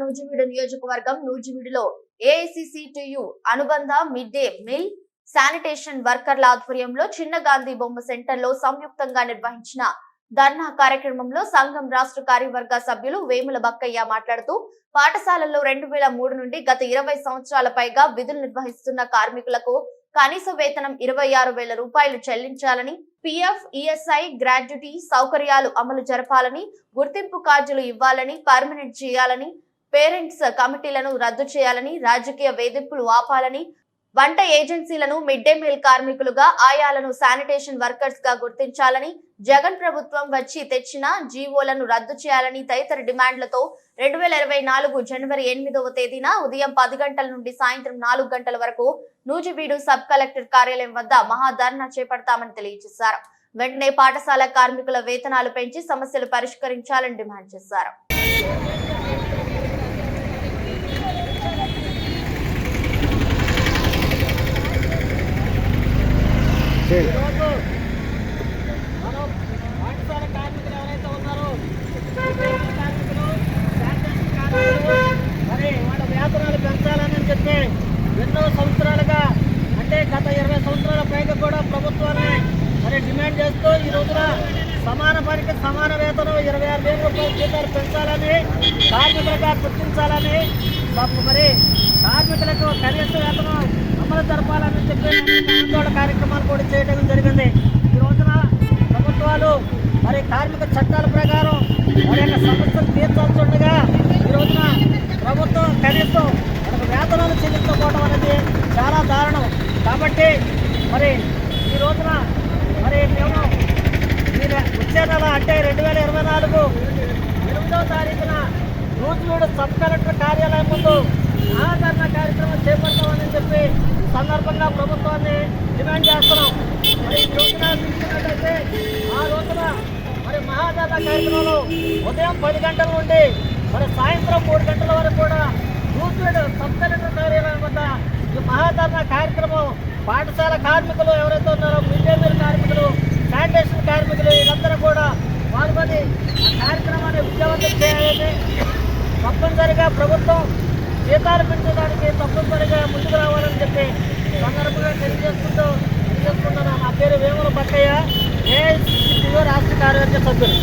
నూజివీడు నియోజకవర్గం నూజివీడులో ఏఐసిసిటియు అనుబంధ మిడ్ డే మీల్ శానిటేషన్ వర్కర్ల ఆధ్వర్యంలో చిన్న గాంధీ బొమ్మ సెంటర్ లో సంయుక్తంగా నిర్వహించిన ధర్నా కార్యక్రమంలో సంఘం రాష్ట్ర కార్యవర్గ సభ్యులు వేముల బక్కయ్య మాట్లాడుతూ పాఠశాలల్లో 2003 నుండి గత 20 సంవత్సరాల పైగా విధులు నిర్వహిస్తున్న కార్మికులకు కనీస వేతనం 26,000 రూపాయలు చెల్లించాలని, పిఎఫ్, ఈఎస్ఐ, గ్రాట్యుటీ సౌకర్యాలు అమలు జరపాలని, గుర్తింపు కార్డులు ఇవ్వాలని, పర్మనెంట్ చేయాలని, పేరెంట్స్ కమిటీలను రద్దు చేయాలని, రాజకీయ వేధింపులు ఆపాలని, వంట ఏజెన్సీలను మిడ్ డే మీల్ కార్మికులుగా, ఆయాలను శానిటేషన్ వర్కర్స్ గా గుర్తించాలని, జగన్ ప్రభుత్వం వచ్చి తెచ్చిన జీవోలను రద్దు చేయాలని తదితర డిమాండ్లతో 2024 జనవరి 8వ తేదీన ఉదయం 10 గంటల నుండి సాయంత్రం 4 గంటల వరకు నూజివీడు సబ్ కలెక్టర్ కార్యాలయం వద్ద మహాధర్నా చేపడతామని తెలియజేశారు. వెంటనే పాఠశాల కార్మికుల వేతనాలు పెంచి సమస్యలు పరిష్కరించాలని డిమాండ్ చేశారు. పాఠశాల కార్మికులు ఎవరైతే ఉన్నారో కార్మికులు మరి వాళ్ళ వేతనాలు పెంచాలని చెప్పి ఎన్నో సంవత్సరాలుగా అంటే గత 20 సంవత్సరాల పైగా కూడా ప్రభుత్వాన్ని మరి డిమాండ్ చేస్తూ ఈ రోజున సమాన పనికి సమాన వేతనం 26,000 రూపాయల జీతాలు పెంచాలని, కార్మికులుగా గుర్తించాలని, మరి కార్మికులకు కనీస వేతనం అమలు జరపాలని చెప్పి ఆందోళన కార్యక్రమాలు కూడా చేయడం జరిగింది. ఈ రోజున ప్రభుత్వాలు మరి కార్మిక చట్టాల ప్రకారం వారి యొక్క సమస్యలు తీర్చాల్సి ఉండగా ఈ రోజున ప్రభుత్వం కనీసం మనకు వేతనాలు చెల్లించకపోవడం అనేది చాలా దారుణం. కాబట్టి మరి ఈ రోజున మరి మేము వచ్చే నెల అంటే 2024 8వ తారీఖున నూజివీడు సబ్ కలెక్టర్ కార్యాలయం ముందు మహాధర్నా కార్యక్రమం చేపడతామని చెప్పి సందర్భంగా ప్రభుత్వాన్ని డిమాండ్ చేస్తున్నాం. మరి ఈ రోజున చూసినట్లయితే ఆ రోజున మరి మహాధర్నా కార్యక్రమంలో ఉదయం 10 గంటల నుండి మరి సాయంత్రం 3 గంటల వరకు కూడా నూజివీడు సబ్ కలెక్టర్ కార్యాలయం వద్ద ఈ మహాధర్నా కార్యక్రమం పాఠశాల కార్మికులు ఎవరైతే ఉన్నారో మిడ్ డే మీల్ కార్మికులు, శానిటేషన్ కార్మికులు వీళ్ళందరూ కూడా పాల్గొని ఆ కార్యక్రమాన్ని విజయవంతం చేయాలని, తప్పనిసరిగా ప్రభుత్వం జీతాలు పెంచడానికి తప్పనిసరిగా ముందుకు రావాలని చెప్పి సందర్భంగా తెలియజేసుకుంటున్నాను. నా పేరు వేముల బక్కయ్య, ఏఐసిసిటియు రాష్ట్ర కార్యవర్గ సభ్యులు.